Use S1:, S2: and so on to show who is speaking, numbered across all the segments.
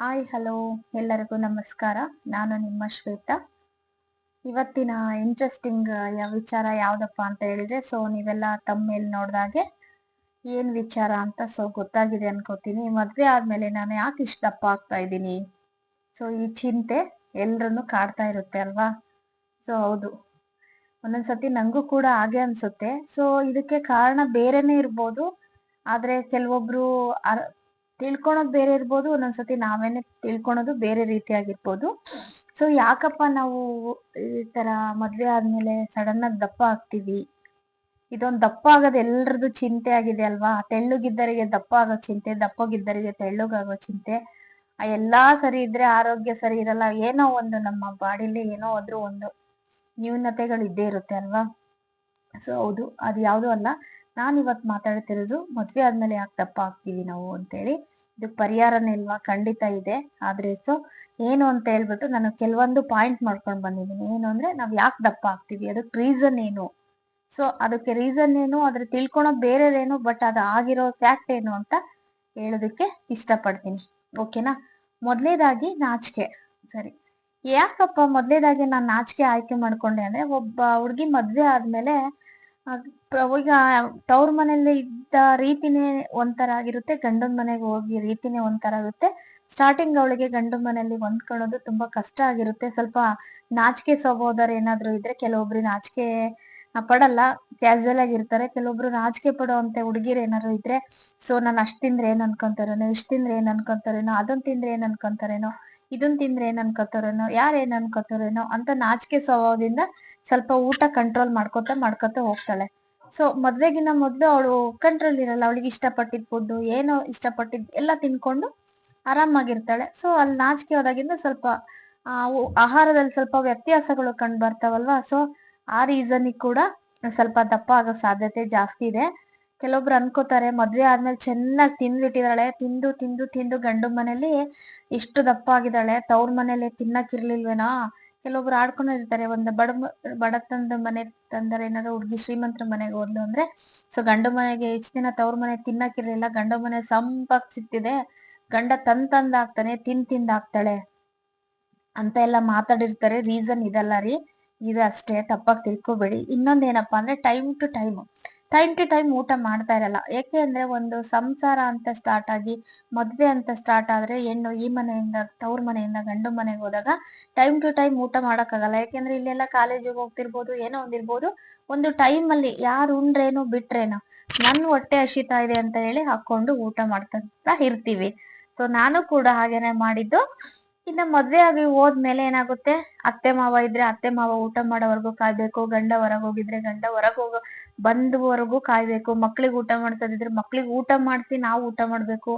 S1: Hi hello ಎಲ್ಲರಿಗೂ ನಮಸ್ಕಾರ. ನಾನು ನಿಮ್ಮ ಶ್ವೇತಾ. ಇವತ್ತಿನ ಇಂಟ್ರೆಸ್ಟಿಂಗ್ ವಿಚಾರ ಯಾವ್ದಪ್ಪ ಅಂತ ಹೇಳಿದ್ರೆ, ನೀವೆಲ್ಲ ತಮ್ಮೇಲ್ ನೋಡ್ದಾಗೆ ಏನ್ ವಿಚಾರ ಅಂತ ಗೊತ್ತಾಗಿದೆ ಅನ್ಕೋತೀನಿ. ಮದ್ವೆ ಆದ್ಮೇಲೆ ನಾನು ಯಾಕೆ ಇಷ್ಟ ದಪ್ಪ ಆಗ್ತಾ ಇದ್ದೀನಿ, ಈ ಚಿಂತೆ ಎಲ್ರನ್ನು ಕಾಡ್ತಾ ಇರುತ್ತೆ ಅಲ್ವಾ. ಹೌದು, ಒಂದೊಂದ್ಸತಿ ನಂಗೂ ಕೂಡ ಹಾಗೆ ಅನ್ಸುತ್ತೆ. ಇದಕ್ಕೆ ಕಾರಣ ಬೇರೆನೆ ಇರ್ಬೋದು, ಆದ್ರೆ ಕೆಲವೊಬ್ರು ತಿಳ್ಕೊಳೋದ್ ಬೇರೆ ಇರ್ಬೋದು, ಒಂದೊಂದ್ಸತಿ ನಾವೇನೆ ತಿಳ್ಕೊಳೋದು ಬೇರೆ ರೀತಿಯಾಗಿರ್ಬೋದು. ಯಾಕಪ್ಪ ನಾವು ಈ ತರ ಮದ್ವೆ ಆದ್ಮೇಲೆ ಸಡನ್ ಆಗಿ ದಪ್ಪ ಆಗ್ತೀವಿ? ಇದೊಂದ್ ದಪ್ಪ ಆಗೋದ್ ಎಲ್ರದ್ದು ಚಿಂತೆ ಆಗಿದೆ ಅಲ್ವಾ. ತೆಳ್ಳಗಿದ್ದರಿಗೆ ದಪ್ಪ ಆಗೋ ಚಿಂತೆ, ದಪ್ಪಗಿದ್ದರಿಗೆ ತೆಳ್ಳಗಾಗೋ ಚಿಂತೆ. ಎಲ್ಲಾ ಸರಿ ಇದ್ರೆ ಆರೋಗ್ಯ ಸರಿ ಇರಲ್ಲ. ಏನೋ ಒಂದು ನಮ್ಮ ಬಾಡಿಲಿ ಏನೋ ಒಂದು ನ್ಯೂನತೆಗಳು ಇದ್ದೇ ಇರುತ್ತೆ ಅಲ್ವಾ. ಹೌದು, ಅದ್ ಯಾವ್ದು ಅಲ್ಲ. ನಾನ್ ಇವತ್ ಮಾತಾಡ್ತಿರೋದು ಮದ್ವೆ ಆದ್ಮೇಲೆ ಯಾಕೆ ದಪ್ಪ ಆಗ್ತೀವಿ ನಾವು ಅಂತೇಳಿ. ಇದಕ್ ಪರಿಹಾರನೇ ಇಲ್ವಾ? ಖಂಡಿತ ಇದೆ. ಆದ್ರೆ ಏನು ಅಂತ ಹೇಳ್ಬಿಟ್ಟು ನಾನು ಕೆಲವೊಂದು ಪಾಯಿಂಟ್ ಮಾಡ್ಕೊಂಡ್ ಬಂದಿದ್ದೀನಿ. ಏನು ಅಂದ್ರೆ, ನಾವ್ ಯಾಕೆ ದಪ್ಪ ಆಗ್ತೀವಿ, ಅದಕ್ ರೀಸನ್ ಏನು, ಅದಕ್ಕೆ ರೀಸನ್ ಏನು, ಅದ್ರ ತಿಳ್ಕೊಳೋದ್ ಬೇರೆದೇನು, ಬಟ್ ಅದು ಆಗಿರೋ ಫ್ಯಾಕ್ಟ್ ಏನು ಅಂತ ಹೇಳೋದಕ್ಕೆ ಇಷ್ಟ ಪಡ್ತೀನಿ. ಓಕೆನಾ? ಮೊದ್ಲೇದಾಗಿ ನಾಚಿಕೆ. ಸರಿ, ಯಾಕಪ್ಪ ಮೊದ್ಲೇದಾಗಿ ನಾನ್ ನಾಚಿಕೆ ಆಯ್ಕೆ ಮಾಡ್ಕೊಂಡೆ ಅಂದ್ರೆ, ಒಬ್ಬ ಹುಡ್ಗಿ ಮದ್ವೆ ಆದ್ಮೇಲೆ ಈಗ ತವ್ರ ಮನೇಲಿ ಇದ್ದ ರೀತಿನೇ ಒಂಥರ ಆಗಿರುತ್ತೆ, ಗಂಡನ ಮನೆಗೆ ಹೋಗಿ ರೀತಿನೇ ಒಂಥರ ಆಗುತ್ತೆ. ಸ್ಟಾರ್ಟಿಂಗ್ ಅವಳಿಗೆ ಗಂಡನ ಮನೆಯಲ್ಲಿ ಹೊಂದ್ಕೊಳ್ಳೋದು ತುಂಬಾ ಕಷ್ಟ ಆಗಿರುತ್ತೆ. ಸ್ವಲ್ಪ ನಾಚಿಕೆ ಸ್ವಭಾವದವ್ರು ಏನಾದ್ರು ಇದ್ರೆ, ಕೆಲವೊಬ್ರು ನಾಚಿಕೆ ಪಡಲ್ಲ, ಕ್ಯಾಶುವಲ್ ಆಗಿರ್ತಾರೆ. ಕೆಲವೊಬ್ರು ನಾಚಿಕೆ ಪಡುವಂತೆ ಹುಡುಗಿರ್ ಏನಾದ್ರು ಇದ್ರೆ, ನಾನ್ ಅಷ್ಟ್ ತಿಂದ್ರೆ ಏನ್ ಅನ್ಕೊಂತಾರೇನೋ, ಇಷ್ಟ್ ತಿಂದ್ರೆ ಏನ್ ಅನ್ಕೊಂತಾರೇನೋ, ಅದನ್ ತಿಂದ್ರೆ ಏನ್ ಅನ್ಕೊಂತಾರೇನೋ, ಇದನ್ ತಿಂದ್ರೆ ಏನ್ ಅನ್ಕೋತಾರೇನೋ, ಯಾರ್ ಏನ್ ಅನ್ಕೋತಾರೇನೋ ಅಂತ ನಾಚಿಕೆ ಸ್ವಭಾವದಿಂದ ಸ್ವಲ್ಪ ಊಟ ಕಂಟ್ರೋಲ್ ಮಾಡ್ಕೊತ ಹೋಗ್ತಾಳೆ. ಮದ್ವೆಗಿನ್ನ ಮೊದ್ಲು ಅವಳು ಕಂಟ್ರೋಲ್ ಇರಲ್ಲ. ಅವಳಿಗೆ ಇಷ್ಟಪಟ್ಟಿದ್ ಫುಡ್, ಏನೋ ಇಷ್ಟಪಟ್ಟಿದ್ ಎಲ್ಲ ತಿನ್ಕೊಂಡು ಆರಾಮಾಗಿರ್ತಾಳೆ. ಅಲ್ಲಿ ನಾಚಿಕೆ ಹೋದಾಗಿಂದ ಸ್ವಲ್ಪ ಆಹಾರದಲ್ಲಿ ಸ್ವಲ್ಪ ವ್ಯತ್ಯಾಸಗಳು ಕಂಡು ಬರ್ತಾವಲ್ವಾ. ಆ ರೀಸನ್ ಕೂಡ ಸ್ವಲ್ಪ ದಪ್ಪ ಆಗೋ ಸಾಧ್ಯತೆ ಜಾಸ್ತಿ ಇದೆ. ಕೆಲವೊಬ್ರು ಅನ್ಕೋತಾರೆ, ಮದ್ವೆ ಆದ್ಮೇಲೆ ಚೆನ್ನಾಗಿ ತಿಂದ್ಬಿಟ್ಟಿದಾಳೆ, ತಿಂದು ತಿಂದು ತಿಂದು ಗಂಡು ಮನೇಲಿ ಇಷ್ಟು ದಪ್ಪ ಆಗಿದ್ದಾಳೆ, ತವ್ರ ಮನೇಲಿ ತಿನ್ನಕ್ಕಿರ್ಲಿಲ್ವೇನೋ. ಕೆಲವೊಬ್ರು ಆಡ್ಕೊಂಡಿರ್ತಾರೆ, ಒಂದು ಬಡತನದ ಮನೆ ತಂದರೆ, ಏನಾದ್ರು ಹುಡ್ಗಿ ಶ್ರೀಮಂತರ ಮನೆಗೆ ಹೋದ್ಲು ಅಂದ್ರೆ, ಗಂಡು ಮನೆಗೆ ಇಷ್ಟ ದಿನ ತವ್ರ ಮನೆ ತಿನ್ನಕ್ಕಿರ್ಲಿಲ್ಲ, ಗಂಡು ಮನೆ ಸಂಪಕ್ ಸಿಕ್ತಿದೆ, ಗಂಡ ತಂದ್ ಹಾಕ್ತಾನೆ, ತಿಂದ್ ಹಾಕ್ತಾಳೆ ಅಂತ ಎಲ್ಲ ಮಾತಾಡಿರ್ತಾರೆ. ರೀಸನ್ ಇದಲ್ಲ ರೀ, ಇದು ಅಷ್ಟೇ, ತಪ್ಪಾಗಿ ತಿಳ್ಕೊಬೇಡಿ. ಇನ್ನೊಂದ್ ಏನಪ್ಪಾ ಅಂದ್ರೆ, ಟೈಮ್ ಟು ಟೈಮ್ ಊಟ ಮಾಡ್ತಾ ಇರಲ್ಲ. ಯಾಕೆ ಅಂದ್ರೆ, ಒಂದು ಸಂಸಾರ ಅಂತ ಸ್ಟಾರ್ಟ್ ಆಗಿ ಮದ್ವೆ ಅಂತ ಸ್ಟಾರ್ಟ್ ಆದ್ರೆ, ಹೆಣ್ಣು ಈ ಮನೆಯಿಂದ ತವ್ರ ಮನೆಯಿಂದ ಗಂಡು ಮನೆಗೆ ಹೋದಾಗ ಟೈಮ್ ಟು ಟೈಮ್ ಊಟ ಮಾಡಕ್ಕಾಗಲ್ಲ. ಯಾಕೆಂದ್ರೆ ಇಲ್ಲೆಲ್ಲ ಕಾಲೇಜಿಗೆ ಹೋಗ್ತಿರ್ಬೋದು, ಏನೋ ಒಂದಿರ್ಬೋದು, ಒಂದು ಟೈಮ್ ಅಲ್ಲಿ ಯಾರು ಉಂಡ್ರೇನು ಬಿಟ್ರೇನು, ನನ್ ಹೊಟ್ಟೆ ಹಸಿತಾ ಇದೆ ಅಂತ ಹೇಳಿ ಹಾಕೊಂಡು ಊಟ ಮಾಡ್ತಾ ಇರ್ತೀವಿ. ನಾನು ಕೂಡ ಹಾಗೇನೆ ಮಾಡಿದ್ದು. ಇನ್ನ ಮದ್ವೆ ಆಗಿ ಹೋದ್ಮೇಲೆ ಏನಾಗುತ್ತೆ, ಅತ್ತೆ ಮಾವ ಇದ್ರೆ ಅತ್ತೆ ಮಾವ ಊಟ ಮಾಡೋವರೆಗೂ ಕಾಯ್ಬೇಕು, ಗಂಡ ಹೊರಗ್ ಹೋಗಿದ್ರೆ ಗಂಡ ಹೊರಗ್ ಹೋಗೋ ಬಂದುವರೆಗೂ ಕಾಯ್ಬೇಕು, ಮಕ್ಳಿಗೆ ಊಟ ಮಾಡ್ಸೋದಿದ್ರೆ ಮಕ್ಳಿಗೆ ಊಟ ಮಾಡ್ಸಿ ನಾವು ಊಟ ಮಾಡ್ಬೇಕು.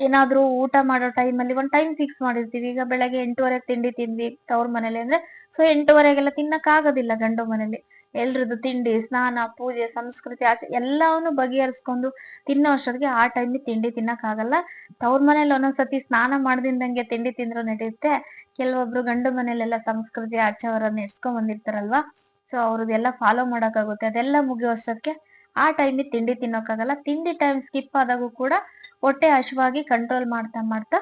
S1: ಏನಾದ್ರೂ ಊಟ ಮಾಡೋ ಟೈಮಲ್ಲಿ ಒಂದ್ ಟೈಮ್ ಫಿಕ್ಸ್ ಮಾಡಿರ್ತೀವಿ. ಈಗ ಬೆಳಗ್ಗೆ 8:30 ತಿಂಡಿ ತಿಂದ್ವಿ ತವ್ರ ಮನೇಲಿ ಅಂದ್ರೆ, 8:30ಗೆಲ್ಲ ತಿನ್ನಕ್ ಆಗೋದಿಲ್ಲ. ಗಂಡು ಮನೇಲಿ ಎಲ್ರದ್ದು ತಿಂಡಿ, ಸ್ನಾನ, ಪೂಜೆ, ಸಂಸ್ಕೃತಿ ಎಲ್ಲವನ್ನು ಬಗೆಹರಿಸ್ಕೊಂಡು ತಿನ್ನೋ ಅಷ್ಟೊತ್ತಿಗೆ ಆ ಟೈಮಿಗೆ ತಿಂಡಿ ತಿನ್ನಕ್ ಆಗಲ್ಲ. ತವ್ರ ಮನೇಲಿ ಒಂದೊಂದ್ಸತಿ ಸ್ನಾನ ಮಾಡ್ದಿಂದಂಗೆ ತಿಂಡಿ ತಿಂದ್ರು ನಡೆಯುತ್ತೆ. ಕೆಲವೊಬ್ರು ಗಂಡು ಮನೇಲೆಲ್ಲ ಸಂಸ್ಕೃತಿ ಆಚಾರ ನೆಡ್ಸ್ಕೊಂಡ್ ಬಂದಿರ್ತಾರಲ್ವಾ, ಅವ್ರದ್ದೆಲ್ಲ ಫಾಲೋ ಮಾಡಕ್ಕಾಗುತ್ತೆ. ಅದೆಲ್ಲ ಮುಗಿಯೋ ಅಷ್ಟೊತ್ತಿಗೆ ಆ ಟೈಮಿಗೆ ತಿಂಡಿ ತಿನ್ನೋಕ್ಕಾಗಲ್ಲ. ತಿಂಡಿ ಟೈಮ್ ಸ್ಕಿಪ್ ಆದಾಗೂ ಕೂಡ ಹೊಟ್ಟೆ ಹಶ್ವಾಗಿ ಕಂಟ್ರೋಲ್ ಮಾಡ್ತಾ ಮಾಡ್ತಾ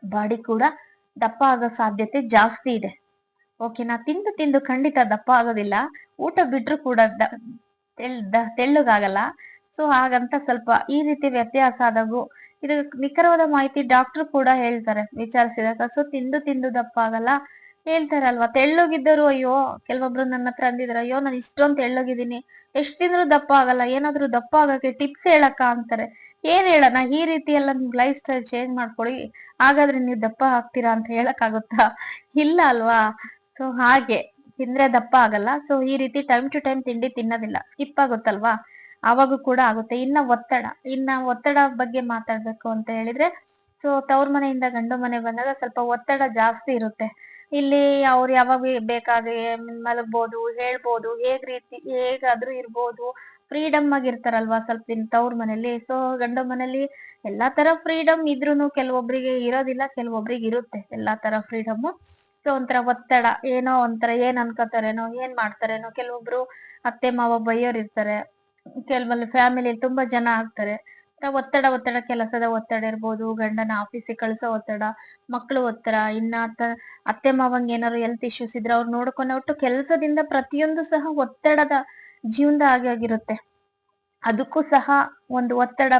S1: ಬಾಡಿ ಕೂಡ ದಪ್ಪ ಆಗೋ ಸಾಧ್ಯತೆ ಜಾಸ್ತಿ ಇದೆ. ಓಕೆನಾ? ತಿಂದು ಖಂಡಿತ ದಪ್ಪ ಆಗೋದಿಲ್ಲ, ಊಟ ಬಿಟ್ರು ಕೂಡ ತೆಳ್ಳಗಾಗಲ್ಲ. ಹಾಗಂತ ಸ್ವಲ್ಪ ಈ ರೀತಿ ವ್ಯತ್ಯಾಸ ಆದಾಗೂ, ಇದು ನಿಖರವಾದ ಮಾಹಿತಿ ಡಾಕ್ಟರ್ ಕೂಡ ಹೇಳ್ತಾರೆ ವಿಚಾರಿಸಿದಾಗ. ತಿಂದು ದಪ್ಪ ಆಗಲ್ಲ ಹೇಳ್ತಾರಲ್ವಾ. ತೆಳ್ಳಗಿದ್ದರು, ಅಯ್ಯೋ ಕೆಲವೊಬ್ರು ನನ್ನ ಹತ್ರ ಅಂದಿದ್ರು, ಅಯ್ಯೋ ನಾನು ಇಷ್ಟೊಂದು ತೆಳ್ಳಗಿದ್ದೀನಿ, ಎಷ್ಟ್ ತಿಂದ್ರು ದಪ್ಪ ಆಗಲ್ಲ, ಏನಾದ್ರು ದಪ್ಪ ಆಗಕ್ಕೆ ಟಿಪ್ಸ್ ಹೇಳಕ್ಕ ಅಂತಾರೆ. ಏನ್ ಹೇಳೋಣ, ಈ ರೀತಿ ಎಲ್ಲ ನಿಮ್ ಲೈಫ್ ಸ್ಟೈಲ್ ಚೇಂಜ್ ಮಾಡ್ಕೊಳ್ಳಿ, ಹಾಗಾದ್ರೆ ನೀವು ದಪ್ಪ ಆಗ್ತೀರಾ ಅಂತ ಹೇಳಕ್ ಆಗುತ್ತಾ? ಇಲ್ಲ ಅಲ್ವಾ. ಹಾಗೆ ತಿಂದ್ರೆ ದಪ್ಪ ಆಗಲ್ಲ. ಈ ರೀತಿ ಟೈಮ್ ಟು ಟೈಮ್ ತಿಂಡಿ ತಿನ್ನೋದಿಲ್ಲ, ಸ್ಕಿಪ್ ಆಗುತ್ತಲ್ವಾ, ಅವಾಗೂ ಕೂಡ ಆಗುತ್ತೆ. ಇನ್ನ ಒತ್ತಡ ಬಗ್ಗೆ ಮಾತಾಡ್ಬೇಕು ಅಂತ ಹೇಳಿದ್ರೆ, ತವ್ರ ಮನೆಯಿಂದ ಗಂಡು ಮನೆ ಬಂದಾಗ ಸ್ವಲ್ಪ ಒತ್ತಡ ಜಾಸ್ತಿ ಇರುತ್ತೆ. ಇಲ್ಲಿ ಅವ್ರು ಯಾವಾಗ ಬೇಕಾದ್ರೆ ಮಲಗ್ಬೋದು, ಹೇಳ್ಬೋದು, ಹೇಗಾದ್ರೂ ಇರ್ಬೋದು, ಫ್ರೀಡಮ್ ಆಗಿರ್ತಾರಲ್ವಾ ಸ್ವಲ್ಪ ದಿನ ತವ್ರ ಮನೇಲಿ. ಗಂಡು ಮನೇಲಿ ಎಲ್ಲಾ ತರ ಫ್ರೀಡಮ್ ಇದ್ರೂನು ಕೆಲವೊಬ್ರಿಗೆ ಇರೋದಿಲ್ಲ, ಕೆಲವೊಬ್ರಿಗೆ ಇರುತ್ತೆ ಎಲ್ಲಾ ತರ ಫ್ರೀಡಮ್. ಒಂಥರ ಒತ್ತಡ, ಏನೋ ಒಂಥರ ಏನ್ ಅನ್ಕೋತಾರೇನೋ, ಏನ್ ಮಾಡ್ತಾರೇನೋ. ಕೆಲವೊಬ್ರು ಅತ್ತೆ ಮಾವ ಬೈಯೋರ್ ಇರ್ತಾರೆ, ಕೆಲವೊಂದು ಫ್ಯಾಮಿಲಿ ತುಂಬಾ ಜನ ಆಗ್ತಾರೆ. ಒತ್ತಡ ಒತ್ತಡ ಕೆಲಸದ ಒತ್ತಡ ಇರ್ಬೋದು, ಗಂಡನ ಆಫೀಸಿಗೆ ಕಳ್ಸೋ ಒತ್ತಡ, ಮಕ್ಳು ಒತ್ತಡ, ಅತ್ತೆ ಮಾವಂಗೆ ಏನಾದ್ರು ಹೆಲ್ತ್ ಇಶ್ಯೂಸ್ ಇದ್ರೆ ಅವ್ರು ನೋಡ್ಕೊಂಡ ಒಟ್ಟು ಕೆಲಸದಿಂದ ಪ್ರತಿಯೊಂದು ಸಹ ಒತ್ತಡದ ಜೀವನದ ಹಾಗೆ ಆಗಿರುತ್ತೆ. ಅದಕ್ಕೂ ಸಹ ಒಂದು ಒತ್ತಡ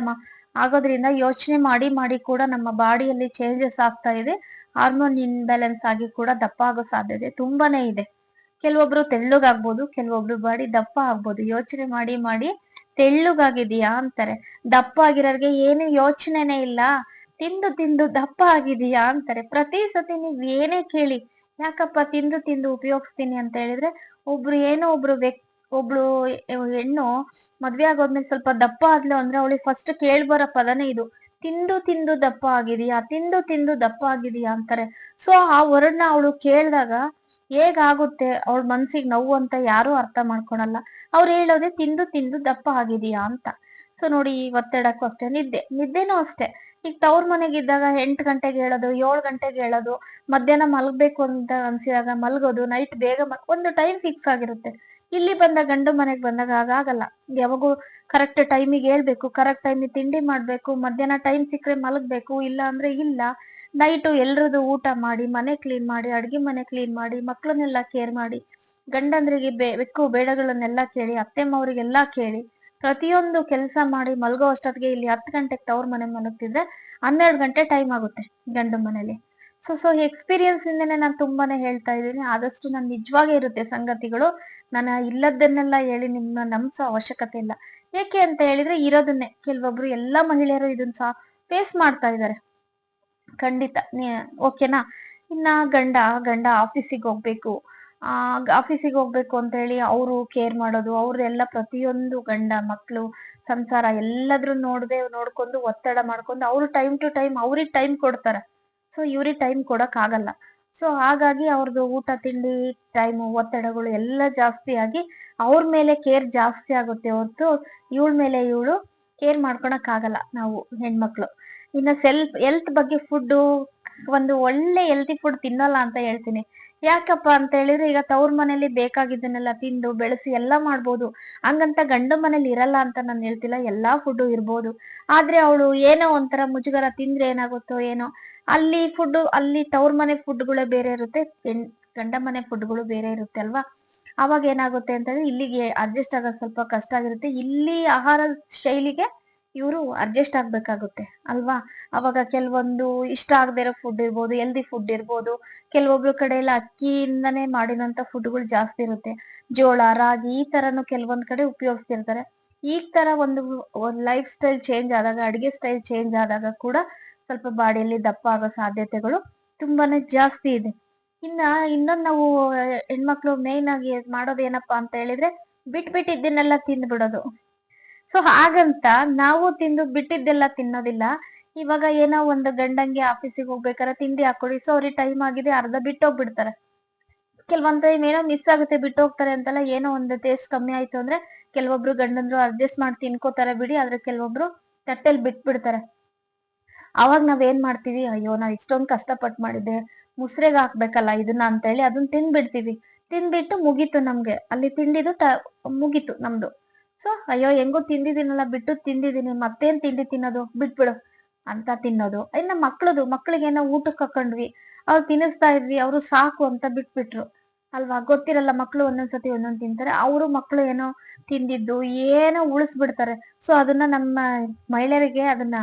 S1: ಆಗೋದ್ರಿಂದ ಯೋಚನೆ ಮಾಡಿ ಮಾಡಿ ಕೂಡ ನಮ್ಮ ಬಾಡಿಯಲ್ಲಿ ಚೇಂಜಸ್ ಆಗ್ತಾ ಇದೆ. ಹಾರ್ಮೋನ್ ಇನ್ಬ್ಯಾಲೆನ್ಸ್ ಆಗಿ ಕೂಡ ದಪ್ಪ ಆಗೋ ಸಾಧ್ಯತೆ ತುಂಬಾನೇ ಇದೆ. ಕೆಲವೊಬ್ರು ತೆಳ್ಳಗಾಗ್ಬೋದು, ಕೆಲವೊಬ್ರು ಬಾಡಿ ದಪ್ಪ ಆಗ್ಬೋದು. ಯೋಚನೆ ಮಾಡಿ ಮಾಡಿ ತೆಳ್ಳಗಾಗಿದೀಯಾ ಅಂತಾರೆ. ದಪ್ಪ ಆಗಿರೋರ್ಗೆ ಏನು ಯೋಚನೆನೇ ಇಲ್ಲ, ತಿಂದು ತಿಂದು ದಪ್ಪ ಆಗಿದೀಯಾ ಅಂತಾರೆ. ಪ್ರತಿ ಸತಿ ನೀವ್ ಏನೇ ಕೇಳಿ, ಯಾಕಪ್ಪ ತಿಂದು ತಿಂದು ಉಪಯೋಗಿಸ್ತೀನಿ ಅಂತ ಹೇಳಿದ್ರೆ, ಒಬ್ಳು ಹೆಣ್ಣು ಮದ್ವೆ ಆಗೋದ್ಮೇಲೆ ಸ್ವಲ್ಪ ದಪ್ಪ ಆದ್ಲು ಅಂದ್ರೆ ಅವಳಿಗೆ ಫಸ್ಟ್ ಕೇಳ್ಬರೋ ಪದನೇ ಇದು, ತಿಂದು ತಿಂದು ದಪ್ಪ ಆಗಿದೀಯಾ, ತಿಂದು ತಿಂದು ದಪ್ಪ ಆಗಿದೀಯಾ ಅಂತಾರೆ. ಸೊ ಆ ವರ್ಡ್ನ ಅವಳು ಕೇಳಿದಾಗ ಹೇಗಾಗುತ್ತೆ ಅವಳ ಮನ್ಸಿಗೆ ನೋವು ಅಂತ ಯಾರು ಅರ್ಥ ಮಾಡ್ಕೊಳಲ್ಲ. ಅವ್ರು ಹೇಳೋದೇ ತಿಂದು ತಿಂದು ದಪ್ಪ ಆಗಿದೀಯಾ ಅಂತ. ಸೊ ನೋಡಿ, ಈ ಒತ್ತಡಕ್ಕೂ ಅಷ್ಟೇ, ನಿದ್ದೆನೂ ಅಷ್ಟೇ. ಈಗ ತವ್ರ ಮನೆಗಿದ್ದಾಗ 8 ಗಂಟೆಗೆ ಹೇಳೋದು, 7 ಗಂಟೆಗೆ ಹೇಳೋದು, ಮಧ್ಯಾಹ್ನ ಮಲ್ಗ್ಬೇಕು ಅಂತ ಅನ್ಸಿದಾಗ ಮಲ್ಗೋದು, ನೈಟ್ ಬೇಗ ಒಂದು ಟೈಮ್ ಫಿಕ್ಸ್ ಆಗಿರುತ್ತೆ. ಇಲ್ಲಿ ಗಂಡು ಮನೆಗ್ ಬಂದಾಗ ಹಾಗಾಗಲ್ಲ. ಯಾವಾಗೂ ಕರೆಕ್ಟ್ ಟೈಮಿಗೆ ಹೇಳ್ಬೇಕು, ಕರೆಕ್ಟ್ ಟೈಮಿಗೆ ತಿಂಡಿ ಮಾಡ್ಬೇಕು, ಮಧ್ಯಾಹ್ನ ಟೈಮ್ ಸಿಕ್ಕರೆ ಮಲಗ್ಬೇಕು, ಇಲ್ಲ ಅಂದ್ರೆ ಇಲ್ಲ. ನೈಟು ಎಲ್ರದು ಊಟ ಮಾಡಿ, ಮನೆ ಕ್ಲೀನ್ ಮಾಡಿ, ಅಡ್ಗೆ ಮನೆ ಕ್ಲೀನ್ ಮಾಡಿ, ಮಕ್ಳನ್ನೆಲ್ಲ ಕೇರ್ ಮಾಡಿ, ಗಂಡಂದ್ರಿಗೆ ಬೆಕ್ಕು ಬೇಡಗಳನ್ನೆಲ್ಲ ಕೇಳಿ, ಅತ್ತೆ ಮಾವರಿಗೆಲ್ಲಾ ಕೇಳಿ, ಪ್ರತಿಯೊಂದು ಕೆಲಸ ಮಾಡಿ ಮಲ್ಗೋ ಅಷ್ಟೊತ್ತಿಗೆ ಇಲ್ಲಿ 10 ಗಂಟೆಗೆ ತವ್ರ ಮನೆ ಮಲಗ್ತಿದ್ರೆ 12 ಗಂಟೆ ಟೈಮ್ ಆಗುತ್ತೆ ಗಂಡು ಮನೇಲಿ. ಸೊ ಎಕ್ಸ್ಪೀರಿಯನ್ಸ್ ಇಂದನೇ ನಾನು ತುಂಬಾನೇ ಹೇಳ್ತಾ ಇದ್ದೀನಿ. ಆದಷ್ಟು ನಾನು ನಿಜವಾಗೇ ಇರುತ್ತೆ ಸಂಗತಿಗಳು. ನಾನು ಇಲ್ಲದನ್ನೆಲ್ಲ ಹೇಳಿ ನಿಮ್ನ ನಂಬಿಸೋ ಅವಶ್ಯಕತೆ ಇಲ್ಲ. ಏಕೆ ಅಂತ ಹೇಳಿದ್ರೆ ಇರೋದನ್ನೇ ಕೆಲವೊಬ್ರು ಎಲ್ಲಾ ಮಹಿಳೆಯರು ಇದನ್ನ ಸಹ ಫೇಸ್ ಮಾಡ್ತಾ ಇದ್ದಾರೆ. ಖಂಡಿತ ಓಕೆನಾ. ಇನ್ನ ಗಂಡ ಆಫೀಸಿಗೆ ಹೋಗ್ಬೇಕು, ಆಫೀಸಿಗೆ ಹೋಗ್ಬೇಕು ಅಂತ ಹೇಳಿ ಅವರು ಕೇರ್ ಮಾಡೋದು, ಅವ್ರದೆಲ್ಲ ಪ್ರತಿಯೊಂದು ಗಂಡ ಮಕ್ಳು ಸಂಸಾರ ಎಲ್ಲಾದ್ರೂ ನೋಡ್ಕೊಂಡು ಒತ್ತಡ ಮಾಡ್ಕೊಂಡು ಅವ್ರು ಟೈಮ್ ಟು ಟೈಮ್ ಅವ್ರಿಗೆ ಟೈಮ್ ಕೊಡ್ತಾರೆ. ಸೊ ಇವ್ರಿಗೆ ಟೈಮ್ ಕೊಡಕ್ ಆಗಲ್ಲ. ಸೊ ಹಾಗಾಗಿ ಅವ್ರದ್ದು ಊಟ ತಿಂಡಿ ಟೈಮು ಒತ್ತಡಗಳು ಎಲ್ಲ ಜಾಸ್ತಿ ಆಗಿ ಅವ್ರ ಮೇಲೆ ಕೇರ್ ಜಾಸ್ತಿ ಆಗುತ್ತೆ ಹೊರತು ಇವಳ ಮೇಲೆ ಇವಳು ಕೇರ್ ಮಾಡ್ಕೊಳಕ್ ಆಗಲ್ಲ ನಾವು ಹೆಣ್ಮಕ್ಳು. ಇನ್ನ ಹೆಲ್ತ್ ಬಗ್ಗೆ ಫುಡ್ ಒಂದು ಒಳ್ಳೆ ಹೆಲ್ತಿ ಫುಡ್ ತಿನ್ನಲ್ಲ ಅಂತ ಹೇಳ್ತೀನಿ. ಯಾಕಪ್ಪ ಅಂತ ಹೇಳಿದ್ರೆ ಈಗ ತವ್ರ ಮನೇಲಿ ಬೇಕಾಗಿದ್ದನ್ನೆಲ್ಲ ತಿಂದು ಬೆಳೆಸಿ ಎಲ್ಲಾ ಮಾಡ್ಬೋದು. ಹಂಗಂತ ಗಂಡು ಮನೇಲಿ ಇರಲ್ಲ ಅಂತ ನಾನು ಹೇಳ್ತಿಲ್ಲ, ಎಲ್ಲಾ ಫುಡ್ ಇರ್ಬೋದು. ಆದ್ರೆ ಅವಳು ಏನೋ ಒಂಥರ ಮುಜುಗರ ತಿಂದ್ರೆ ಏನಾಗುತ್ತೋ ಏನೋ. ಅಲ್ಲಿ ತವ್ರ ಮನೆ ಫುಡ್ಗಳೇ ಬೇರೆ ಇರುತ್ತೆ, ಗಂಡ ಮನೆ ಫುಡ್ಗಳು ಬೇರೆ ಇರುತ್ತೆ ಅಲ್ವಾ. ಅವಾಗ ಏನಾಗುತ್ತೆ ಅಂತಂದ್ರೆ ಇಲ್ಲಿಗೆ ಅಡ್ಜಸ್ಟ್ ಆಗೋದು ಸ್ವಲ್ಪ ಕಷ್ಟ ಆಗಿರುತ್ತೆ. ಇಲ್ಲಿ ಆಹಾರ ಶೈಲಿಗೆ ಇವರು ಅಡ್ಜಸ್ಟ್ ಆಗ್ಬೇಕಾಗುತ್ತೆ ಅಲ್ವಾ. ಅವಾಗ ಕೆಲವೊಂದು ಇಷ್ಟ ಆಗದೆ ಇರೋ ಫುಡ್ ಇರ್ಬೋದು, ಹೆಲ್ದಿ ಫುಡ್ ಇರ್ಬೋದು. ಕೆಲವೊಬ್ರು ಕಡೆ ಎಲ್ಲ ಅಕ್ಕಿಯಿಂದನೇ ಮಾಡಿದಂತ ಫುಡ್ಗಳು ಜಾಸ್ತಿ ಇರುತ್ತೆ. ಜೋಳ, ರಾಗಿ ಈ ತರನು ಕೆಲವೊಂದ್ ಕಡೆ ಉಪಯೋಗಿಸ್ತಿರ್ತಾರೆ. ಈ ತರ ಒಂದು ಲೈಫ್ ಸ್ಟೈಲ್ ಚೇಂಜ್ ಆದಾಗ, ಅಡಿಗೆ ಸ್ಟೈಲ್ ಚೇಂಜ್ ಆದಾಗ ಕೂಡ ಸ್ವಲ್ಪ ಬಾಡಿಯಲ್ಲಿ ದಪ್ಪ ಆಗೋ ಸಾಧ್ಯತೆಗಳು ತುಂಬಾನೇ ಜಾಸ್ತಿ ಇದೆ. ಇನ್ನೊಂದ್ ನಾವು ಹೆಣ್ಮಕ್ಳು ಮೇನ್ ಆಗಿ ಮಾಡೋದೇನಪ್ಪಾ ಅಂತ ಹೇಳಿದ್ರೆ ಬಿಟ್ಟಿದ್ದನ್ನೆಲ್ಲ ತಿಂದ್ಬಿಡೋದು. ಸೊ ಹಾಗಂತ ನಾವು ತಿಂದು ಬಿಟ್ಟಿದ್ದೆಲ್ಲ ತಿನ್ನೋದಿಲ್ಲ. ಇವಾಗ ಏನೋ ಒಂದು ಗಂಡಂಗೆ ಆಫೀಸಿಗೆ ಹೋಗ್ಬೇಕಾದ್ರೆ ತಿಂಡಿ ಹಾಕೊಡಿ, ಸೊ ಅವ್ರಿಗೆ ಟೈಮ್ ಆಗಿದೆ ಅರ್ಧ ಬಿಟ್ಟೋಗ್ಬಿಡ್ತಾರೆ. ಕೆಲವೊಂದ್ ಟೈಮ್ ಏನೋ ಮಿಸ್ ಆಗುತ್ತೆ ಬಿಟ್ಟು ಹೋಗ್ತಾರೆ ಅಂತಲ್ಲ, ಏನೋ ಒಂದು ಟೇಸ್ಟ್ ಕಮ್ಮಿ ಆಯ್ತು ಅಂದ್ರೆ ಕೆಲವೊಬ್ರು ಗಂಡಂದ್ರು ಅಡ್ಜಸ್ಟ್ ಮಾಡಿ ತಿನ್ಕೋತಾರೆ ಬಿಡಿ, ಆದ್ರೆ ಕೆಲವೊಬ್ರು ತಟ್ಟೆಲ್ ಬಿಟ್ಬಿಡ್ತಾರೆ. ಅವಾಗ ನಾವ್ ಏನ್ ಮಾಡ್ತೀವಿ, ಅಯ್ಯೋ ನಾವ್ ಇಷ್ಟೊಂದ್ ಕಷ್ಟಪಟ್ಟು ಮಾಡಿದ್ದೆ, ಮುಸ್ರೆಗ್ ಹಾಕ್ಬೇಕಲ್ಲ ಇದನ್ನ ಅಂತ ಹೇಳಿ ಅದನ್ನ ತಿಂದ್ಬಿಡ್ತೀವಿ. ತಿಂದ್ಬಿಟ್ಟು ಮುಗೀತು ನಮ್ಗೆ ಅಲ್ಲಿ ತಿಂಡಿದು ಮುಗೀತು ನಮ್ದು. ಸೊ ಅಯ್ಯೋ ಹೆಂಗೋ ತಿಂದಿದ್ದೀನಲ್ಲ, ಬಿಟ್ಟು ತಿಂದಿದ್ದೀನಿ, ಮತ್ತೇನ್ ತಿಂಡಿ ತಿನ್ನೋದು, ಬಿಟ್ಬಿಡು ಅಂತ ತಿನ್ನೋದು. ಇನ್ನ ಮಕ್ಳಿಗೇನೋ ಊಟಕ್ಕೆ ಹಾಕೊಂಡ್ವಿ, ಅವ್ರು ತಿನ್ನಿಸ್ತಾ ಇದ್ವಿ, ಅವ್ರು ಸಾಕು ಅಂತ ಬಿಟ್ಬಿಟ್ರು ಅಲ್ವಾ. ಗೊತ್ತಿರಲ್ಲ, ಮಕ್ಳು ಒಂದೊಂದ್ಸತಿ ಒಂದೊಂದ್ ತಿಂತಾರೆ. ಮಕ್ಳು ಏನೋ ತಿಂದಿದ್ದು ಏನೋ ಉಳಿಸ್ಬಿಡ್ತಾರೆ. ಸೊ ಅದನ್ನ ನಮ್ಮ ಮಹಿಳೆಯರಿಗೆ, ಅದನ್ನ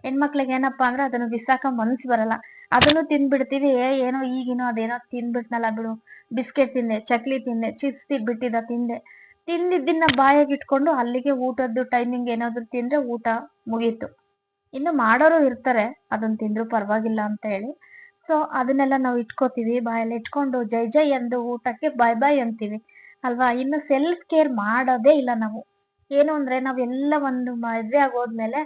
S1: ಹೆಣ್ಮಕ್ಳಿಗೆ ಏನಪ್ಪಾ ಅಂದ್ರೆ ಅದನ್ನ ಬಿಸಾಕ ಮನ್ಸ್ ಬರಲ್ಲ. ಅದನ್ನು ತಿಂದ್ಬಿಡ್ತೀವಿ. ಏನೋ ಈಗಿನೋ ಅದೇನೋ ತಿಂದ್ಬಿಟ್ನಲ್ಲ ಬಿಡು, ಬಿಸ್ಕೆಟ್ ತಿಂದೆ, ಚಕ್ಲಿ ತಿಂದೆ, ಚಿಪ್ಸ್ ತಿಂದಿದ್ದನ್ನ ಬಾಯಾಗಿ ಇಟ್ಕೊಂಡು ಅಲ್ಲಿಗೆ ಊಟದ್ದು ಟೈಮಿಂಗ್ ಏನಾದ್ರು ತಿಂದ್ರೆ ಊಟ ಮುಗೀತು. ಇನ್ನು ಮಾಡೋರು ಇರ್ತಾರೆ ಅದನ್ನ ತಿಂದ್ರು ಪರವಾಗಿಲ್ಲ ಅಂತ ಹೇಳಿ. ಸೊ ಅದನ್ನೆಲ್ಲ ನಾವು ಇಟ್ಕೋತೀವಿ, ಬಾಯಲ್ಲಿ ಇಟ್ಕೊಂಡು ಜೈ ಜೈ ಎಂದು ಊಟಕ್ಕೆ ಬಾಯ್ ಬಾಯ್ ಅಂತೀವಿ ಅಲ್ವಾ. ಇನ್ನು ಸೆಲ್ಫ್ ಕೇರ್ ಮಾಡೋದೇ ಇಲ್ಲ ನಾವು. ಏನು ಅಂದ್ರೆ ನಾವೆಲ್ಲ ಒಂದು ಮದ್ವೆ ಆಗೋದ್ಮೇಲೆ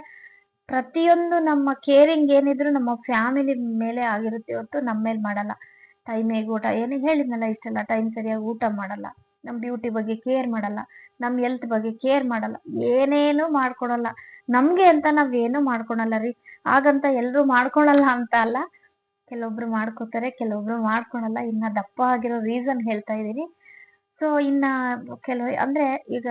S1: ಪ್ರತಿಯೊಂದು ನಮ್ಮ ಕೇರಿಂಗ್ ಏನಿದ್ರು ನಮ್ಮ ಫ್ಯಾಮಿಲಿ ಮೇಲೆ ಆಗಿರುತ್ತೆ ಹೊರತು ನಮ್ಮ ಮೇಲೆ ಮಾಡಲ್ಲ. ಟೈಮಿಗೆ ಊಟ, ಏನು ಹೇಳಿದ್ನಲ್ಲ ಇಷ್ಟೆಲ್ಲ, ಟೈಮ್ ಸರಿಯಾಗಿ ಊಟ ಮಾಡಲ್ಲ, ನಮ್ ಬ್ಯೂಟಿ ಬಗ್ಗೆ ಕೇರ್ ಮಾಡಲ್ಲ, ನಮ್ ಹೆಲ್ತ್ ಬಗ್ಗೆ ಕೇರ್ ಮಾಡಲ್ಲ, ಏನೇನು ಮಾಡ್ಕೊಡಲ್ಲ. ನಮ್ಗೆ ಅಂತ ನಾವೇನು ಮಾಡ್ಕೊಳಲ್ಲ ರೀ. ಹಾಗಂತ ಎಲ್ರು ಮಾಡ್ಕೊಳಲ್ಲ ಅಂತ ಅಲ್ಲ, ಕೆಲವೊಬ್ರು ಮಾಡ್ಕೋತಾರೆ, ಕೆಲವೊಬ್ರು ಮಾಡ್ಕೊಳಲ್ಲ. ಇನ್ನ ದಪ್ಪ ಆಗಿರೋ ರೀಸನ್ ಹೇಳ್ತಾ ಇದೀನಿ. ಸೊ ಇನ್ನ ಕೆಲವು ಅಂದ್ರೆ ಈಗ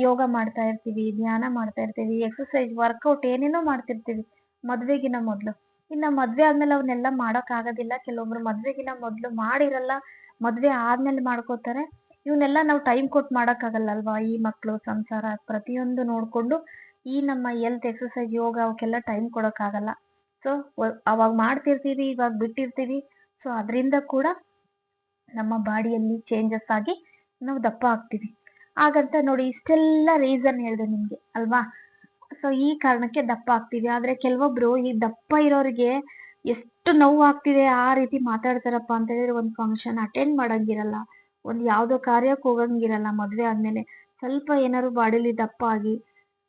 S1: ಯೋಗ ಮಾಡ್ತಾ ಇರ್ತೀವಿ, ಧ್ಯಾನ ಮಾಡ್ತಾ ಇರ್ತೀವಿ, ಎಕ್ಸರ್ಸೈಸ್, ವರ್ಕೌಟ್ ಏನೇನೋ ಮಾಡ್ತಿರ್ತೀವಿ ಮದ್ವೆಗಿನ ಮೊದ್ಲು. ಇನ್ನ ಮದ್ವೆ ಆದ್ಮೇಲೆ ಅವನ್ನೆಲ್ಲ ಮಾಡಕ್ ಆಗೋದಿಲ್ಲ. ಕೆಲವೊಬ್ರು ಮದ್ವೆಗಿನ ಮೊದ್ಲು ಮಾಡಿರಲ್ಲ, ಮದ್ವೆ ಆದ್ಮೇಲೆ ಮಾಡ್ಕೋತಾರೆ. ಇವನ್ನೆಲ್ಲ ನಾವು ಟೈಮ್ ಕೊಟ್ಟು ಮಾಡಕ್ ಆಗಲ್ಲ ಅಲ್ವಾ? ಈ ಮಕ್ಳು, ಸಂಸಾರ, ಪ್ರತಿಯೊಂದು ನೋಡ್ಕೊಂಡು ಈ ನಮ್ಮ ಹೆಲ್ತ್, ಎಕ್ಸರ್ಸೈಸ್, ಯೋಗ ಅವಕ್ಕೆಲ್ಲ ಟೈಮ್ ಕೊಡಕ್ ಆಗಲ್ಲ. ಸೊ ಅವಾಗ ಮಾಡ್ತಿರ್ತೀವಿ, ಇವಾಗ ಬಿಟ್ಟಿರ್ತೀವಿ. ಸೊ ಅದರಿಂದ ಕೂಡ ನಮ್ಮ ಬಾಡಿಯಲ್ಲಿ ಚೇಂಜಸ್ ಆಗಿ ನಾವು ದಪ್ಪ ಆಗ್ತೀವಿ. ಹಾಗಂತ ನೋಡಿ ಇಷ್ಟೆಲ್ಲ ರೀಸನ್ ಹೇಳಿದೆ ನಿಮ್ಗೆ ಅಲ್ವಾ? ಸೊ ಈ ಕಾರಣಕ್ಕೆ ದಪ್ಪ ಆಗ್ತೀವಿ. ಆದ್ರೆ ಕೆಲವೊಬ್ರು ಈ ದಪ್ಪ ಇರೋರಿಗೆ ಎಷ್ಟು ನೋವು ಆಗ್ತಿದೆ ಆ ರೀತಿ ಮಾತಾಡ್ತಾರಪ್ಪ ಅಂತ ಹೇಳಿದ್ರೆ, ಒಂದ್ ಫಂಕ್ಷನ್ ಅಟೆಂಡ್ ಮಾಡಂಗಿರಲ್ಲ, ಒಂದ್ ಯಾವ್ದೋ ಕಾರ್ಯಕ್ಕೆ ಹೋಗಂಗಿರಲ್ಲ. ಮದ್ವೆ ಆದ್ಮೇಲೆ ಸ್ವಲ್ಪ ಏನಾದ್ರು ಬಾಡಿಲಿ ದಪ್ಪ ಆಗಿ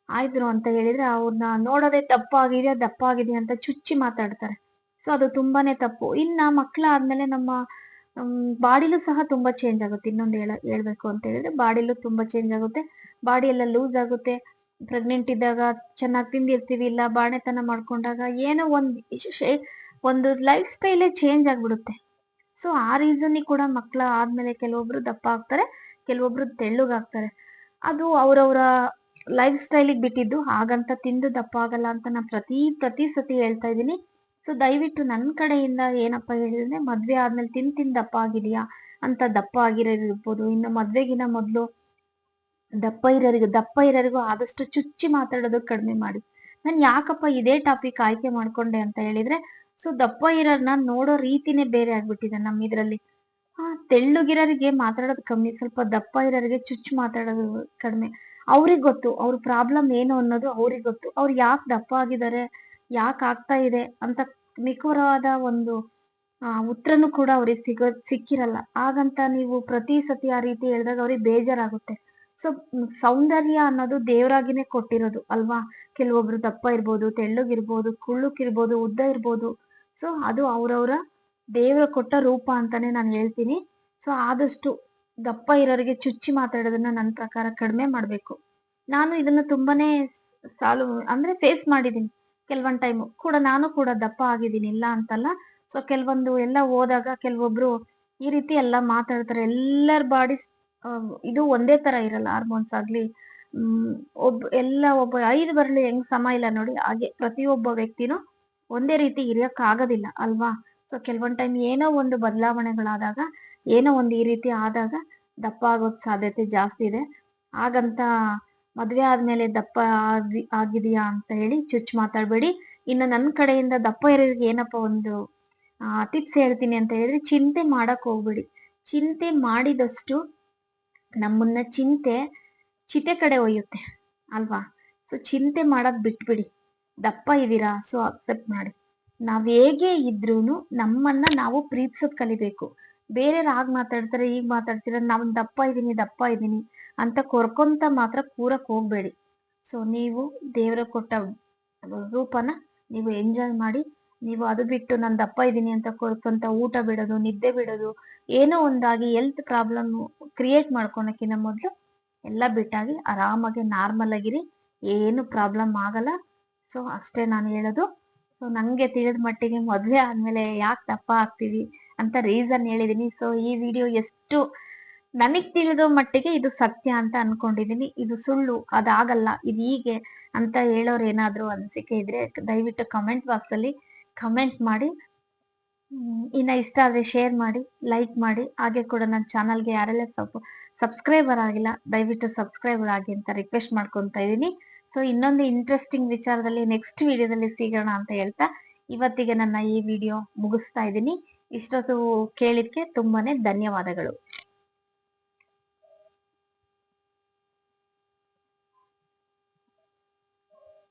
S1: ಆಯ್ತು ಅಂತ ಹೇಳಿದ್ರೆ ಅವ್ರನ್ನ ನೋಡೋದೇ ದಪ್ಪ ಆಗಿದೆ ಅಂತ ಚುಚ್ಚಿ ಮಾತಾಡ್ತಾರೆ. ಸೊ ಅದು ತುಂಬಾನೇ ತಪ್ಪು. ಇನ್ನ ಮಕ್ಳ ಆದ್ಮೇಲೆ ನಮ್ಮ ಬಾಡಿಲೂ ಸಹ ತುಂಬಾ ಚೇಂಜ್ ಆಗುತ್ತೆ. ಇನ್ನೊಂದು ಹೇಳ್ಬೇಕು ಅಂತ ಹೇಳಿದ್ರೆ ಬಾಡಿಲೂ ತುಂಬಾ ಚೇಂಜ್ ಆಗುತ್ತೆ. ಬಾಡಿ ಎಲ್ಲ ಲೂಸ್ ಆಗುತ್ತೆ. ಪ್ರೆಗ್ನೆಂಟ್ ಇದ್ದಾಗ ಚೆನ್ನಾಗಿ ತಿಂದಿರ್ತೀವಿ, ಇಲ್ಲ ಬಾಣೆತನ ಮಾಡ್ಕೊಂಡಾಗ ಏನೋ ಒಂದು ಲೈಫ್ ಸ್ಟೈಲೇ ಚೇಂಜ್ ಆಗ್ಬಿಡುತ್ತೆ. ಸೊ ಆ ರೀಸನ್ ಕೂಡ ಮಕ್ಳ ಆದ್ಮೇಲೆ ಕೆಲವೊಬ್ರು ದಪ್ಪ ಆಗ್ತಾರೆ, ಕೆಲವೊಬ್ರು ತೆಳ್ಳಗಾಗ್ತಾರೆ. ಅದು ಅವ್ರವ್ರ ಲೈಫ್ ಸ್ಟೈಲಿಗೆ ಬಿಟ್ಟಿದ್ದು. ಹಾಗಂತ ತಿಂದು ದಪ್ಪ ಆಗಲ್ಲ ಅಂತ ನಾನು ಪ್ರತಿ ಸತಿ ಹೇಳ್ತಾ ಇದ್ದೀನಿ. ಸೊ ದಯವಿಟ್ಟು ನನ್ನ ಕಡೆಯಿಂದ ಏನಪ್ಪಾ ಹೇಳಿದ್ರೆ, ಮದ್ವೆ ಆದ್ಮೇಲೆ ತಿಂದ್ ದಪ್ಪ ಆಗಿದೆಯಾ ಅಂತ ದಪ್ಪ ಆಗಿರೋದಿರ್ಬೋದು. ಇನ್ನು ಮದ್ವೆಗಿನ ಮೊದ್ಲು ದಪ್ಪ ಇರೋರಿಗೂ ಆದಷ್ಟು ಚುಚ್ಚಿ ಮಾತಾಡೋದು ಕಡಿಮೆ ಮಾಡಿ. ನಾನು ಯಾಕಪ್ಪ ಇದೇ ಟಾಪಿಕ್ ಆಯ್ಕೆ ಮಾಡ್ಕೊಂಡೆ ಅಂತ ಹೇಳಿದ್ರೆ, ಸೊ ದಪ್ಪ ಇರೋರ್ನ ನೋಡೋ ರೀತಿನೇ ಬೇರೆ ಆಗ್ಬಿಟ್ಟಿದೆ ನಮ್ಮ ಇದ್ರಲ್ಲಿ. ತೆಳ್ಳಗಿರೋರಿಗೆ ಮಾತಾಡೋದು ಕಮ್ಮಿ, ಸ್ವಲ್ಪ ದಪ್ಪ ಇರೋರಿಗೆ ಚುಚ್ಚು ಮಾತಾಡೋದು ಕಡಿಮೆ. ಅವ್ರಿಗೆ ಗೊತ್ತು ಅವ್ರ ಪ್ರಾಬ್ಲಮ್ ಏನು ಅನ್ನೋದು, ಅವ್ರಿಗೆ ಗೊತ್ತು. ಅವ್ರು ಯಾಕೆ ದಪ್ಪ ಆಗಿದ್ದಾರೆ, ಯಾಕೆ ಆಗ್ತಾ ಇದೆ ಅಂತ ನಿಖರವಾದ ಒಂದು ಉತ್ತರನು ಕೂಡ ಅವ್ರಿಗೆ ಸಿಕ್ಕಿರಲ್ಲ. ಹಾಗಂತ ನೀವು ಪ್ರತಿ ಸತಿ ಆ ರೀತಿ ಹೇಳಿದಾಗ ಅವ್ರಿಗೆ ಬೇಜಾರಾಗುತ್ತೆ. ಸೊ ಸೌಂದರ್ಯ ಅನ್ನೋದು ದೇವರಾಗಿನೇ ಕೊಟ್ಟಿರೋದು ಅಲ್ವಾ? ಕೆಲವೊಬ್ರು ದಪ್ಪ ಇರ್ಬೋದು, ತೆಳ್ಳಗಿರ್ಬೋದು, ಕುಳ್ಳುಕಿರ್ಬೋದು, ಉದ್ದ ಇರ್ಬೋದು. ಸೊ ಅದು ಅವ್ರವ್ರ ದೇವ್ರ ಕೊಟ್ಟ ರೂಪ ಅಂತಾನೆ ನಾನು ಹೇಳ್ತೀನಿ. ಸೊ ಆದಷ್ಟು ದಪ್ಪ ಇರೋರಿಗೆ ಚುಚ್ಚಿ ಮಾತಾಡೋದನ್ನ ನನ್ನ ಪ್ರಕಾರ ಕಡಿಮೆ ಮಾಡ್ಬೇಕು. ನಾನು ಇದನ್ನ ತುಂಬಾನೇ ಅಂದ್ರೆ ಫೇಸ್ ಮಾಡಿದೀನಿ. ಕೆಲವೊಂದ್ ಟೈಮು ಕೂಡ ನಾನು ಕೂಡ ದಪ್ಪ ಆಗಿದ್ದೀನಿ, ಇಲ್ಲ ಅಂತಲ್ಲ. ಸೊ ಕೆಲವೊಂದು ಎಲ್ಲ ಹೋದಾಗ ಕೆಲವೊಬ್ರು ಈ ರೀತಿ ಎಲ್ಲ ಮಾತಾಡ್ತಾರೆ. ಎಲ್ಲರ ಬಾಡಿ ಇದು ಒಂದೇ ತರ ಇರಲ್ಲ. ಹಾರ್ಮೋನ್ಸ್ ಆಗ್ಲಿ, ಒಬ್ಬ 5 ಬರ್ಲಿ ಹೆಂಗ್ ಸಮ ಇಲ್ಲ ನೋಡಿ, ಹಾಗೆ ಪ್ರತಿಯೊಬ್ಬ ವ್ಯಕ್ತಿನೂ ಒಂದೇ ರೀತಿ ಇರಕ್ ಆಗೋದಿಲ್ಲ ಅಲ್ವಾ? ಸೊ ಕೆಲವೊಂದ್ ಟೈಮ್ ಏನೋ ಒಂದು ಬದಲಾವಣೆಗಳಾದಾಗ, ಏನೋ ಒಂದು ಈ ರೀತಿ ಆದಾಗ ದಪ್ಪ ಆಗೋದ್ ಸಾಧ್ಯತೆ ಜಾಸ್ತಿ ಇದೆ. ಹಾಗಂತ ಮದ್ವೆ ಆದ್ಮೇಲೆ ದಪ್ಪ ಆಗಿದೆಯಾ ಅಂತ ಹೇಳಿ ಚುಚ್ಚು ಮಾತಾಡ್ಬೇಡಿ. ಇನ್ನು ನನ್ನ ಕಡೆಯಿಂದ ದಪ್ಪ ಇರೋರಿಗೆ ಏನಪ್ಪ ಒಂದು ಟಿಪ್ಸ್ ಹೇಳ್ತೀನಿ ಅಂತ ಹೇಳಿದ್ರೆ, ಚಿಂತೆ ಮಾಡಕ್ ಹೋಗ್ಬೇಡಿ. ಚಿಂತೆ ಮಾಡಿದಷ್ಟು ನಮ್ಮನ್ನ ಚಿತೆ ಕಡೆ ಒಯ್ಯುತ್ತೆ ಅಲ್ವಾ? ಸೊ ಚಿಂತೆ ಮಾಡಕ್ ಬಿಟ್ಬಿಡಿ. ದಪ್ಪ ಇದೀರಾ, ಸೊ ಅಕ್ಸೆಪ್ಟ್ ಮಾಡಿ. ನಾವ್ ಹೇಗೆ ಇದ್ರೂನು ನಮ್ಮನ್ನ ನಾವು ಪ್ರೀತಿಸೋದ್ ಕಲಿಬೇಕು. ಬೇರೆಯವ್ರು ಆಗ್ ಮಾತಾಡ್ತಾರೆ, ಈಗ ಮಾತಾಡ್ತೀರ, ನಾವ್ ದಪ್ಪ ಇದೀನಿ ಅಂತ ಕೊರ್ಕೊಂತ ಮಾತ್ರ ಕೂರಕ್ ಹೋಗ್ಬೇಡಿ. ಸೊ ನೀವು ದೇವ್ರ ಕೊಟ್ಟ ರೂಪನ ನೀವು ಎಂಜಾಯ್ ಮಾಡಿ. ನೀವು ಅದು ಬಿಟ್ಟು ನಾನು ದಪ್ಪ ಇದೀನಿ ಅಂತ ಕೊರ್ಕೊಂತ ಊಟ ಬಿಡೋದು, ನಿದ್ದೆ ಬಿಡೋದು, ಏನೋ ಒಂದಾಗಿ ಹೆಲ್ತ್ ಪ್ರಾಬ್ಲಮ್ ಕ್ರಿಯೇಟ್ ಮಾಡ್ಕೊಳಕ್ಕಿಂತ ಮೊದ್ಲು ಎಲ್ಲ ಬಿಟ್ಟಾಗಿ ಆರಾಮಾಗಿ ನಾರ್ಮಲ್ ಆಗಿರಿ. ಏನು ಪ್ರಾಬ್ಲಮ್ ಆಗಲ್ಲ. ಸೊ ಅಷ್ಟೇ ನಾನು ಹೇಳೋದು. ಸೊ ನಂಗೆ ತಿಳಿದ ಮಟ್ಟಿಗೆ ಮದ್ವೆ ಆದ್ಮೇಲೆ ಯಾಕೆ ದಪ್ಪ ಆಗ್ತೀವಿ ಅಂತ ರೀಸನ್ ಹೇಳಿದೀನಿ. ಸೊ ಈ ವಿಡಿಯೋ ಎಷ್ಟು ನನಗ್ ತಿಳಿದೋ ಮಟ್ಟಿಗೆ ಇದು ಸತ್ಯ ಅಂತ ಅನ್ಕೊಂಡಿದೀನಿ. ಇದು ಸುಳ್ಳು, ಅದಾಗಲ್ಲ, ಇದು ಹೀಗೆ ಅಂತ ಹೇಳೋರು ಏನಾದ್ರು ಅನಿಸಿಕೆ ಇದ್ರೆ ದಯವಿಟ್ಟು ಕಮೆಂಟ್ ಬಾಕ್ಸ್ ಅಲ್ಲಿ ಕಮೆಂಟ್ ಮಾಡಿ. ಇನ್ನ ಇಷ್ಟ ಆದ್ರೆ ಶೇರ್ ಮಾಡಿ, ಲೈಕ್ ಮಾಡಿ. ಹಾಗೆ ಕೂಡ ನನ್ನ ಚಾನಲ್ಗೆ ಯಾರೆಲ್ಲ ಸಬ್ಸ್ಕ್ರೈಬರ್ ಆಗಿಲ್ಲ, ದಯವಿಟ್ಟು ಸಬ್ಸ್ಕ್ರೈಬರ್ ಆಗಿ ಅಂತ ರಿಕ್ವೆಸ್ಟ್ ಮಾಡ್ಕೊಂತ ಇದೀನಿ. ಸೊ ಇನ್ನೊಂದು ಇಂಟ್ರೆಸ್ಟಿಂಗ್ ವಿಚಾರದಲ್ಲಿ ನೆಕ್ಸ್ಟ್ ವಿಡಿಯೋದಲ್ಲಿ ಸಿಗೋಣ ಅಂತ ಹೇಳ್ತಾ ಇವತ್ತಿಗೆ ನನ್ನ ಈ ವಿಡಿಯೋ ಮುಗಿಸ್ತಾ ಇದ್ದೀನಿ. ಇಷ್ಟೊತ್ತು ಕೇಳಿದ್ಕೆ ತುಂಬಾನೇ ಧನ್ಯವಾದಗಳು.